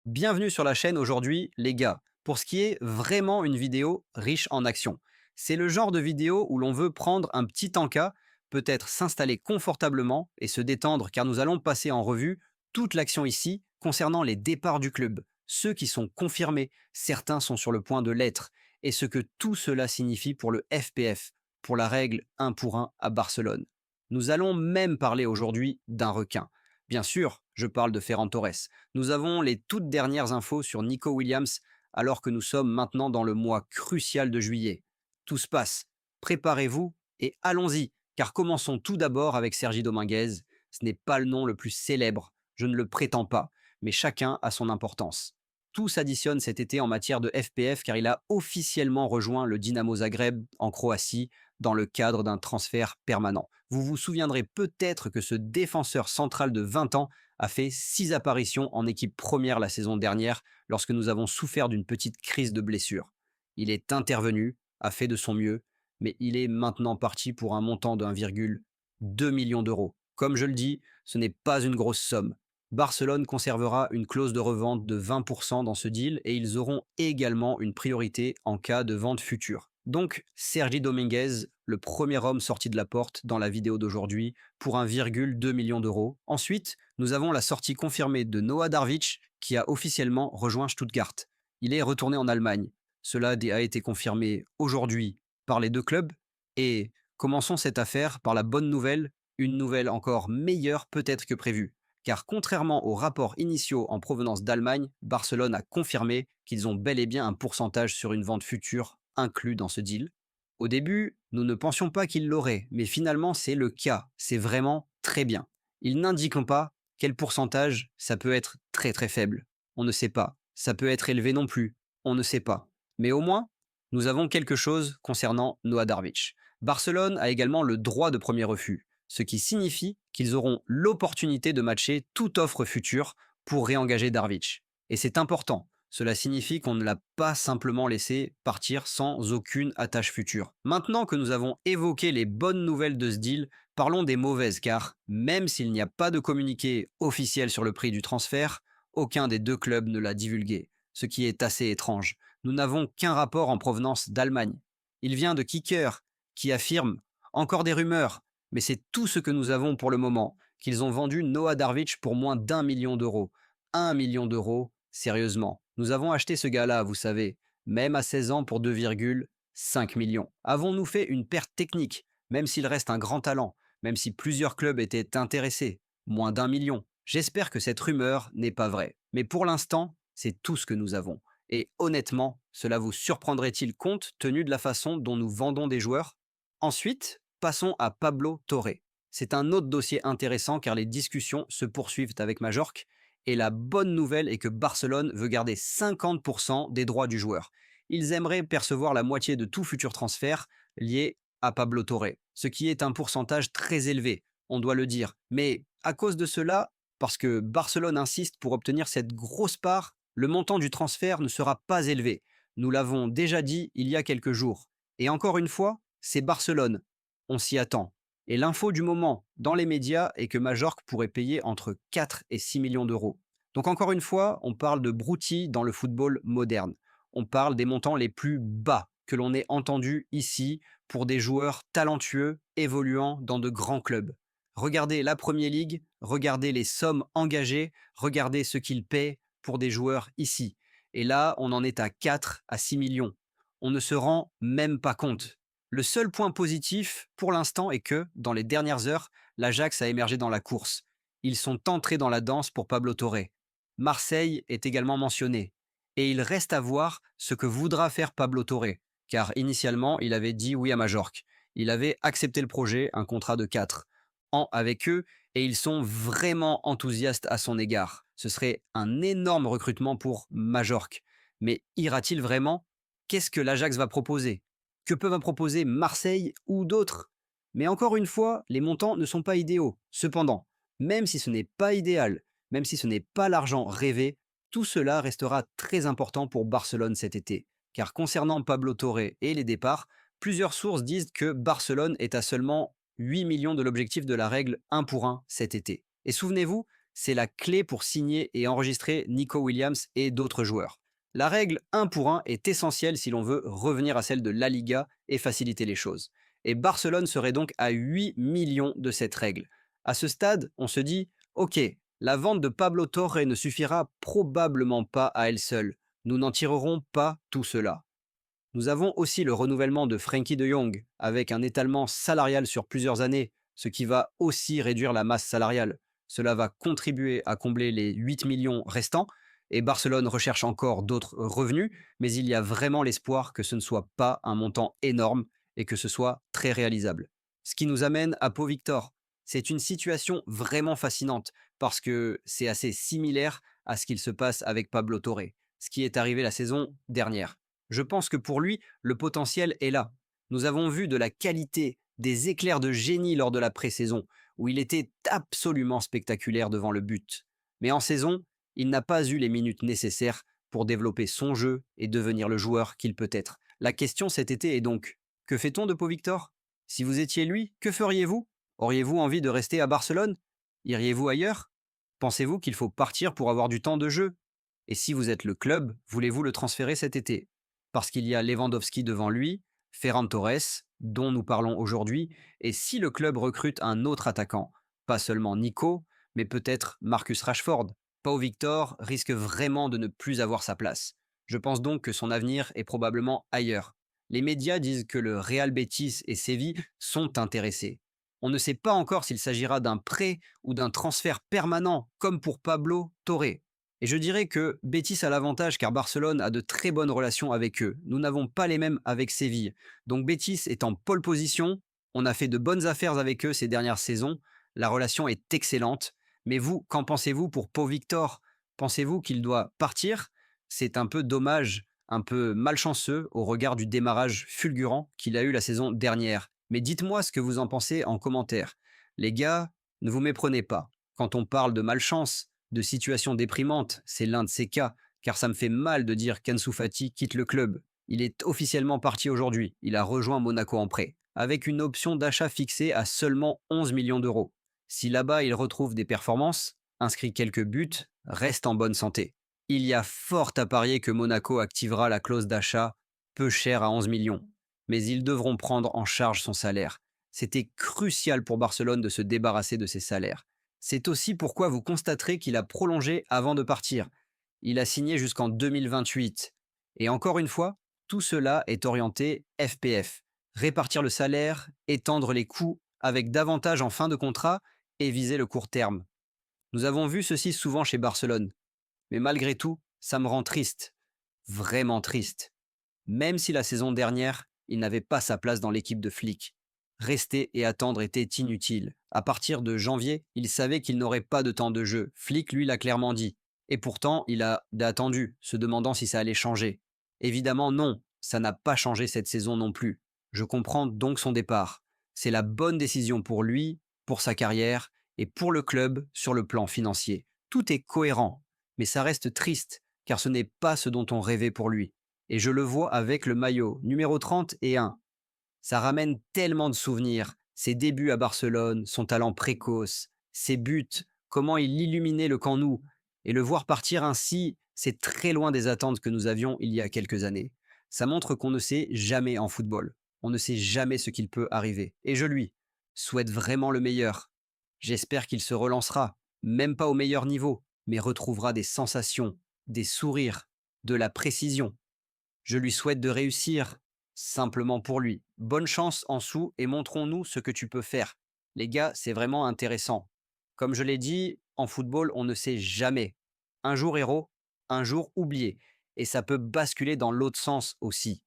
Bienvenue sur la chaîne aujourd'hui, les gars, pour ce qui est vraiment une vidéo riche en action. C'est le genre de vidéo où l'on veut prendre un petit encas, peut-être s'installer confortablement et se détendre car nous allons passer en revue toute l'action ici concernant les départs du club, ceux qui sont confirmés, certains sont sur le point de l'être, et ce que tout cela signifie pour le FPF, pour la règle 1 pour 1 à Barcelone. Nous allons même parler aujourd'hui d'un requin. Bien sûr, je parle de Ferran Torres. Nous avons les toutes dernières infos sur Nico Williams alors que nous sommes maintenant dans le mois crucial de juillet. Tout se passe. Préparez-vous et allons-y, car commençons tout d'abord avec Sergi Dominguez. Ce n'est pas le nom le plus célèbre, je ne le prétends pas, mais chacun a son importance. Tout s'additionne cet été en matière de FPF car il a officiellement rejoint le Dynamo Zagreb en Croatie dans le cadre d'un transfert permanent. Vous vous souviendrez peut-être que ce défenseur central de 20 ans a fait 6 apparitions en équipe première la saison dernière lorsque nous avons souffert d'une petite crise de blessure. Il est intervenu, a fait de son mieux, mais il est maintenant parti pour un montant de 1,2 million d'euros. Comme je le dis, ce n'est pas une grosse somme. Barcelone conservera une clause de revente de 20% dans ce deal et ils auront également une priorité en cas de vente future. Donc, Sergi Dominguez, le premier homme sorti de la porte dans la vidéo d'aujourd'hui, pour 1,2 million d'euros. Ensuite, nous avons la sortie confirmée de Noah Darvic, qui a officiellement rejoint Stuttgart. Il est retourné en Allemagne. Cela a été confirmé aujourd'hui par les deux clubs. Et commençons cette affaire par la bonne nouvelle, une nouvelle encore meilleure peut-être que prévue. Car contrairement aux rapports initiaux en provenance d'Allemagne, Barcelone a confirmé qu'ils ont bel et bien un pourcentage sur une vente future inclus dans ce deal. Au début, nous ne pensions pas qu'ils l'auraient, mais finalement c'est le cas, c'est vraiment très bien. Ils n'indiquent pas quel pourcentage, ça peut être très très faible, on ne sait pas. Ça peut être élevé non plus, on ne sait pas. Mais au moins, nous avons quelque chose concernant Noah Darvic. Barcelone a également le droit de premier refus, ce qui signifie qu'ils auront l'opportunité de matcher toute offre future pour réengager Darvic. Et c'est important, cela signifie qu'on ne l'a pas simplement laissé partir sans aucune attache future. Maintenant que nous avons évoqué les bonnes nouvelles de ce deal, parlons des mauvaises car, même s'il n'y a pas de communiqué officiel sur le prix du transfert, aucun des deux clubs ne l'a divulgué, ce qui est assez étrange. Nous n'avons qu'un rapport en provenance d'Allemagne. Il vient de Kicker, qui affirme encore des rumeurs, mais c'est tout ce que nous avons pour le moment, qu'ils ont vendu Noah Darvic pour moins d'1 million d'euros. 1 million d'euros, sérieusement. Nous avons acheté ce gars-là, vous savez, même à 16 ans pour 2,5 millions. Avons-nous fait une perte technique, même s'il reste un grand talent, même si plusieurs clubs étaient intéressés? Moins d'1 million. J'espère que cette rumeur n'est pas vraie. Mais pour l'instant, c'est tout ce que nous avons. Et honnêtement, cela vous surprendrait-il compte tenu de la façon dont nous vendons des joueurs? Ensuite, passons à Pablo Torre. C'est un autre dossier intéressant car les discussions se poursuivent avec Majorque et la bonne nouvelle est que Barcelone veut garder 50% des droits du joueur. Ils aimeraient percevoir la moitié de tout futur transfert lié à Pablo Torre, ce qui est un pourcentage très élevé, on doit le dire. Mais à cause de cela, parce que Barcelone insiste pour obtenir cette grosse part, le montant du transfert ne sera pas élevé. Nous l'avons déjà dit il y a quelques jours. Et encore une fois, c'est Barcelone. On s'y attend. Et l'info du moment dans les médias est que Majorque pourrait payer entre 4 et 6 millions d'euros. Donc encore une fois, on parle de broutilles dans le football moderne. On parle des montants les plus bas que l'on ait entendus ici pour des joueurs talentueux évoluant dans de grands clubs. Regardez la Premier League, regardez les sommes engagées, regardez ce qu'ils paient pour des joueurs ici. Et là, on en est à 4 à 6 millions. On ne se rend même pas compte. Le seul point positif pour l'instant est que, dans les dernières heures, l'Ajax a émergé dans la course. Ils sont entrés dans la danse pour Pablo Torre. Marseille est également mentionné. Et il reste à voir ce que voudra faire Pablo Torre, car initialement, il avait dit oui à Majorque. Il avait accepté le projet, un contrat de 4 ans avec eux, et ils sont vraiment enthousiastes à son égard. Ce serait un énorme recrutement pour Majorque. Mais ira-t-il vraiment? Qu'est-ce que l'Ajax va proposer? Que peuvent proposer Marseille ou d'autres? Mais encore une fois, les montants ne sont pas idéaux. Cependant, même si ce n'est pas idéal, même si ce n'est pas l'argent rêvé, tout cela restera très important pour Barcelone cet été. Car concernant Pablo Torre et les départs, plusieurs sources disent que Barcelone est à seulement 8 millions de l'objectif de la règle 1 pour 1 cet été. Et souvenez-vous, C'est la clé pour signer et enregistrer Nico Williams et d'autres joueurs. La règle 1 pour 1 est essentielle si l'on veut revenir à celle de La Liga et faciliter les choses. Et Barcelone serait donc à 8 millions de cette règle. À ce stade, on se dit, ok, la vente de Pablo Torre ne suffira probablement pas à elle seule. Nous n'en tirerons pas tout cela. Nous avons aussi le renouvellement de Frenkie de Jong, avec un étalement salarial sur plusieurs années, ce qui va aussi réduire la masse salariale. Cela va contribuer à combler les 8 millions restants, et Barcelone recherche encore d'autres revenus, mais il y a vraiment l'espoir que ce ne soit pas un montant énorme et que ce soit très réalisable. Ce qui nous amène à Pau Victor. C'est une situation vraiment fascinante, parce que c'est assez similaire à ce qu'il se passe avec Pablo Torre, ce qui est arrivé la saison dernière. Je pense que pour lui, le potentiel est là. Nous avons vu de la qualité, des éclairs de génie lors de la pré-saison, où il était absolument spectaculaire devant le but. Mais en saison, il n'a pas eu les minutes nécessaires pour développer son jeu et devenir le joueur qu'il peut être. La question cet été est donc, que fait-on de Pau Victor? Si vous étiez lui, que feriez-vous? Auriez-vous envie de rester à Barcelone? Iriez-vous ailleurs? Pensez-vous qu'il faut partir pour avoir du temps de jeu? Et si vous êtes le club, voulez-vous le transférer cet été? Parce qu'il y a Lewandowski devant lui, Ferran Torres, dont nous parlons aujourd'hui, et si le club recrute un autre attaquant, pas seulement Nico, mais peut-être Marcus Rashford, Pau Victor risque vraiment de ne plus avoir sa place. Je pense donc que son avenir est probablement ailleurs. Les médias disent que le Real Betis et Séville sont intéressés. On ne sait pas encore s'il s'agira d'un prêt ou d'un transfert permanent, comme pour Pablo Torre. Et je dirais que Betis a l'avantage car Barcelone a de très bonnes relations avec eux. Nous n'avons pas les mêmes avec Séville. Donc Betis est en pole position. On a fait de bonnes affaires avec eux ces dernières saisons. La relation est excellente. Mais vous, qu'en pensez-vous pour Pau Victor? Pensez-vous qu'il doit partir? C'est un peu dommage, un peu malchanceux au regard du démarrage fulgurant qu'il a eu la saison dernière. Mais dites-moi ce que vous en pensez en commentaire. Les gars, ne vous méprenez pas. Quand on parle de malchance, de situation déprimante, c'est l'un de ces cas, car ça me fait mal de dire qu'Ansu Fati quitte le club. Il est officiellement parti aujourd'hui, il a rejoint Monaco en prêt, avec une option d'achat fixée à seulement 11 millions d'euros. Si là-bas il retrouve des performances, inscrit quelques buts, reste en bonne santé. Il y a fort à parier que Monaco activera la clause d'achat, peu chère à 11 millions. Mais ils devront prendre en charge son salaire. C'était crucial pour Barcelone de se débarrasser de ses salaires. C'est aussi pourquoi vous constaterez qu'il a prolongé avant de partir. Il a signé jusqu'en 2028. Et encore une fois, tout cela est orienté FPF. Répartir le salaire, étendre les coûts avec davantage en fin de contrat et viser le court terme. Nous avons vu ceci souvent chez Barcelone. Mais malgré tout, ça me rend triste. Vraiment triste. Même si la saison dernière, il n'avait pas sa place dans l'équipe de Flick. Rester et attendre était inutile. À partir de janvier, il savait qu'il n'aurait pas de temps de jeu. Flick, lui, l'a clairement dit. Et pourtant, il a attendu, se demandant si ça allait changer. Évidemment, non, ça n'a pas changé cette saison non plus. Je comprends donc son départ. C'est la bonne décision pour lui, pour sa carrière et pour le club sur le plan financier. Tout est cohérent, mais ça reste triste, car ce n'est pas ce dont on rêvait pour lui. Et je le vois avec le maillot numéro 31. Ça ramène tellement de souvenirs. Ses débuts à Barcelone, son talent précoce, ses buts, comment il illuminait le Camp Nou. Et le voir partir ainsi, c'est très loin des attentes que nous avions il y a quelques années. Ça montre qu'on ne sait jamais en football. On ne sait jamais ce qu'il peut arriver. Et je lui souhaite vraiment le meilleur. J'espère qu'il se relancera, même pas au meilleur niveau, mais retrouvera des sensations, des sourires, de la précision. Je lui souhaite de réussir, simplement pour lui. Bonne chance en sous et montrons-nous ce que tu peux faire. Les gars, c'est vraiment intéressant. Comme je l'ai dit, en football, on ne sait jamais. Un jour héros, un jour oublié. Et ça peut basculer dans l'autre sens aussi.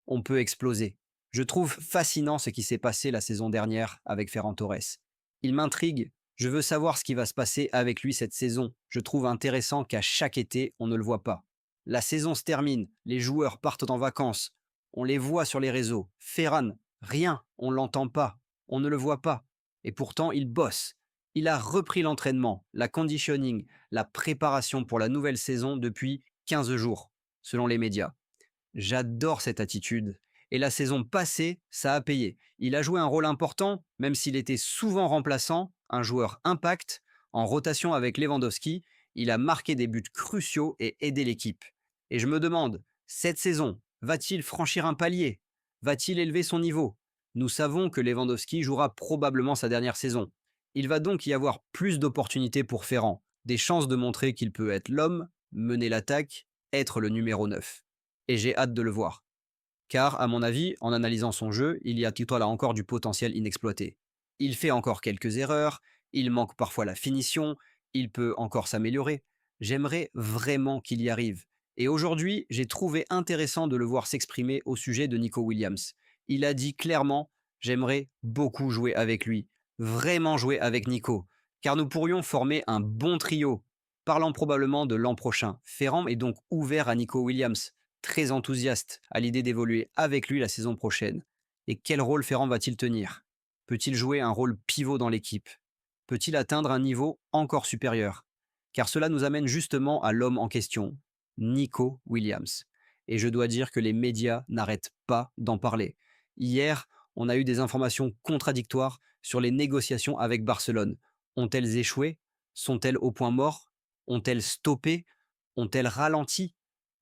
On peut exploser. Je trouve fascinant ce qui s'est passé la saison dernière avec Ferran Torres. Il m'intrigue. Je veux savoir ce qui va se passer avec lui cette saison. Je trouve intéressant qu'à chaque été, on ne le voit pas. La saison se termine, les joueurs partent en vacances. On les voit sur les réseaux. Ferran, rien, on ne l'entend pas, on ne le voit pas. Et pourtant, il bosse. Il a repris l'entraînement, la conditioning, la préparation pour la nouvelle saison depuis 15 jours, selon les médias. J'adore cette attitude. Et la saison passée, ça a payé. Il a joué un rôle important, même s'il était souvent remplaçant, un joueur impact. En rotation avec Lewandowski, il a marqué des buts cruciaux et aidé l'équipe. Et je me demande, cette saison, va-t-il franchir un palier? Va-t-il élever son niveau? Nous savons que Lewandowski jouera probablement sa dernière saison. Il va donc y avoir plus d'opportunités pour Ferran, des chances de montrer qu'il peut être l'homme, mener l'attaque, être le numéro 9. Et j'ai hâte de le voir. Car, à mon avis, en analysant son jeu, il y a là encore du potentiel inexploité. Il fait encore quelques erreurs, il manque parfois la finition, il peut encore s'améliorer. J'aimerais vraiment qu'il y arrive. Et aujourd'hui, j'ai trouvé intéressant de le voir s'exprimer au sujet de Nico Williams. Il a dit clairement: j'aimerais beaucoup jouer avec lui, vraiment jouer avec Nico, car nous pourrions former un bon trio. Parlant probablement de l'an prochain, Ferrand est donc ouvert à Nico Williams, très enthousiaste à l'idée d'évoluer avec lui la saison prochaine. Et quel rôle Ferrand va-t-il tenir? Peut-il jouer un rôle pivot dans l'équipe? Peut-il atteindre un niveau encore supérieur? Car cela nous amène justement à l'homme en question, Nico Williams. Et je dois dire que les médias n'arrêtent pas d'en parler. Hier, on a eu des informations contradictoires sur les négociations avec Barcelone. Ont-elles échoué? Sont-elles au point mort? Ont-elles stoppé? Ont-elles ralenti?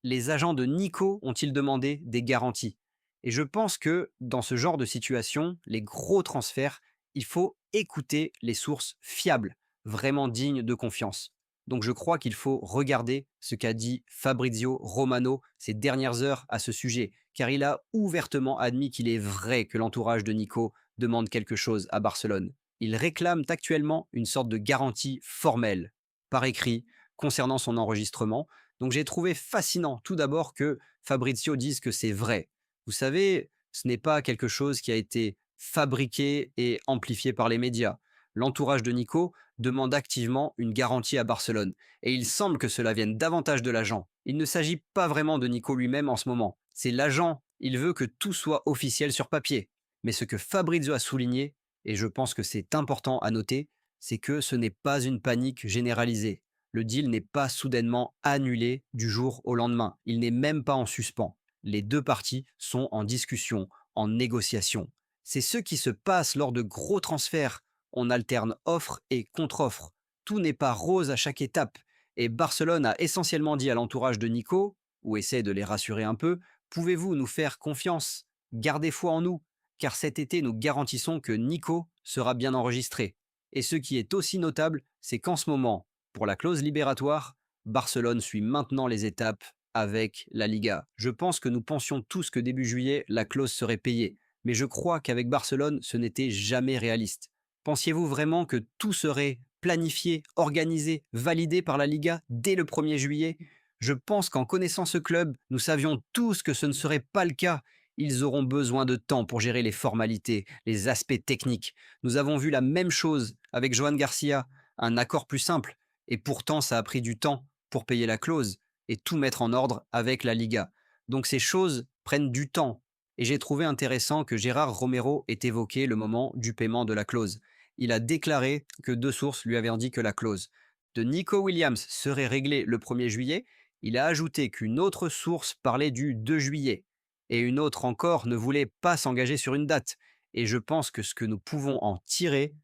Les agents de Nico ont-ils demandé des garanties? Et je pense que dans ce genre de situation, les gros transferts, il faut écouter les sources fiables, vraiment dignes de confiance. Donc je crois qu'il faut regarder ce qu'a dit Fabrizio Romano ces dernières heures à ce sujet, car il a ouvertement admis qu'il est vrai que l'entourage de Nico demande quelque chose à Barcelone. Ils réclament actuellement une sorte de garantie formelle, par écrit, concernant son enregistrement. Donc j'ai trouvé fascinant tout d'abord que Fabrizio dise que c'est vrai. Vous savez, ce n'est pas quelque chose qui a été fabriqué et amplifié par les médias. L'entourage de Nico demande activement une garantie à Barcelone, et il semble que cela vienne davantage de l'agent. Il ne s'agit pas vraiment de Nico lui-même en ce moment, c'est l'agent, il veut que tout soit officiel sur papier. Mais ce que Fabrizio a souligné, et je pense que c'est important à noter, c'est que ce n'est pas une panique généralisée. Le deal n'est pas soudainement annulé du jour au lendemain, il n'est même pas en suspens. Les deux parties sont en discussion, en négociation. C'est ce qui se passe lors de gros transferts. On alterne offre et contre-offre. Tout n'est pas rose à chaque étape. Et Barcelone a essentiellement dit à l'entourage de Nico, ou essaie de les rassurer un peu: pouvez-vous nous faire confiance? Gardez foi en nous, car cet été nous garantissons que Nico sera bien enregistré. Et ce qui est aussi notable, c'est qu'en ce moment, pour la clause libératoire, Barcelone suit maintenant les étapes avec la Liga. Je pense que nous pensions tous que début juillet, la clause serait payée. Mais je crois qu'avec Barcelone, ce n'était jamais réaliste. Pensiez-vous vraiment que tout serait planifié, organisé, validé par la Liga dès le 1er juillet? Je pense qu'en connaissant ce club, nous savions tous que ce ne serait pas le cas. Ils auront besoin de temps pour gérer les formalités, les aspects techniques. Nous avons vu la même chose avec Johan Garcia, un accord plus simple, et pourtant ça a pris du temps pour payer la clause et tout mettre en ordre avec la Liga. Donc ces choses prennent du temps. Et j'ai trouvé intéressant que Gérard Romero ait évoqué le moment du paiement de la clause. Il a déclaré que deux sources lui avaient dit que la clause de Nico Williams serait réglée le 1er juillet. Il a ajouté qu'une autre source parlait du 2 juillet. Et une autre encore ne voulait pas s'engager sur une date. Et je pense que ce que nous pouvons en tirer,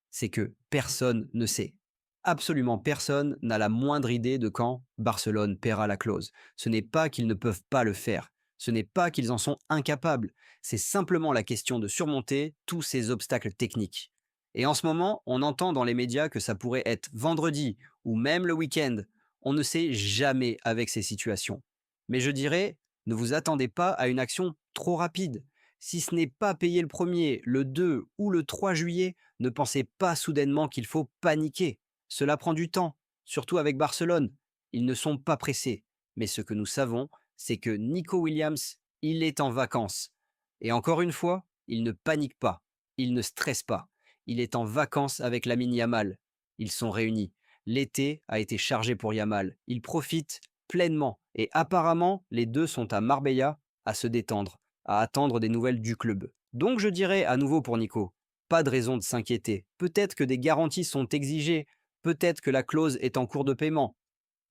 c'est que personne ne sait. Absolument personne n'a la moindre idée de quand Barcelone paiera la clause. Ce n'est pas qu'ils ne peuvent pas le faire. Ce n'est pas qu'ils en sont incapables. C'est simplement la question de surmonter tous ces obstacles techniques. Et en ce moment, on entend dans les médias que ça pourrait être vendredi ou même le week-end. On ne sait jamais avec ces situations. Mais je dirais, ne vous attendez pas à une action trop rapide. Si ce n'est pas payé le 1er, le 2 ou le 3 juillet, ne pensez pas soudainement qu'il faut paniquer. Cela prend du temps, surtout avec Barcelone. Ils ne sont pas pressés. Mais ce que nous savons, c'est que Nico Williams, il est en vacances. Et encore une fois, il ne panique pas, il ne stresse pas. Il est en vacances avec Lamine Yamal. Ils sont réunis. L'été a été chargé pour Yamal. Il profite pleinement. Et apparemment, les deux sont à Marbella à se détendre, à attendre des nouvelles du club. Donc je dirais à nouveau pour Nico, pas de raison de s'inquiéter. Peut-être que des garanties sont exigées, peut-être que la clause est en cours de paiement.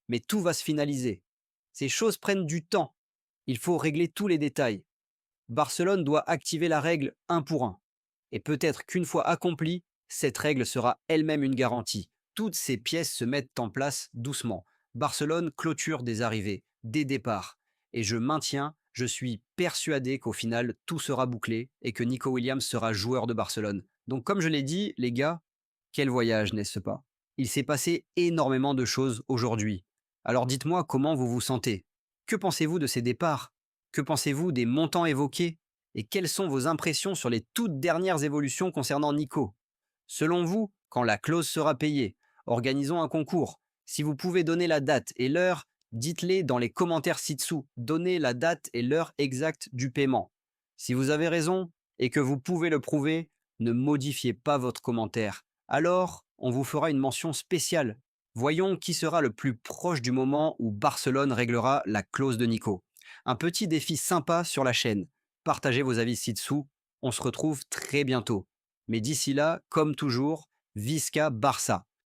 Mais tout va se finaliser. Ces choses prennent du temps. Il faut régler tous les détails. Barcelone doit activer la règle un pour un. Et peut-être qu'une fois accomplie, cette règle sera elle-même une garantie. toutes ces pièces se mettent en place doucement. Barcelone clôture des arrivées, des départs. Et je suis persuadé qu'au final, tout sera bouclé et que Nico Williams sera joueur de Barcelone. Donc comme je l'ai dit, les gars, quel voyage, n'est-ce pas? Il s'est passé énormément de choses aujourd'hui. Alors dites-moi comment vous vous sentez. Que pensez-vous de ces départs? Que pensez-vous des montants évoqués? Et quelles sont vos impressions sur les toutes dernières évolutions concernant Nico? Selon vous, quand la clause sera payée, organisons un concours. Si vous pouvez donner la date et l'heure, dites-les dans les commentaires ci-dessous. Donnez la date et l'heure exacte du paiement. Si vous avez raison et que vous pouvez le prouver, ne modifiez pas votre commentaire. Alors, on vous fera une mention spéciale. Voyons qui sera le plus proche du moment où Barcelone réglera la clause de Nico. Un petit défi sympa sur la chaîne. Partagez vos avis ci-dessous. On se retrouve très bientôt. Mais d'ici là, comme toujours, Visca Barça.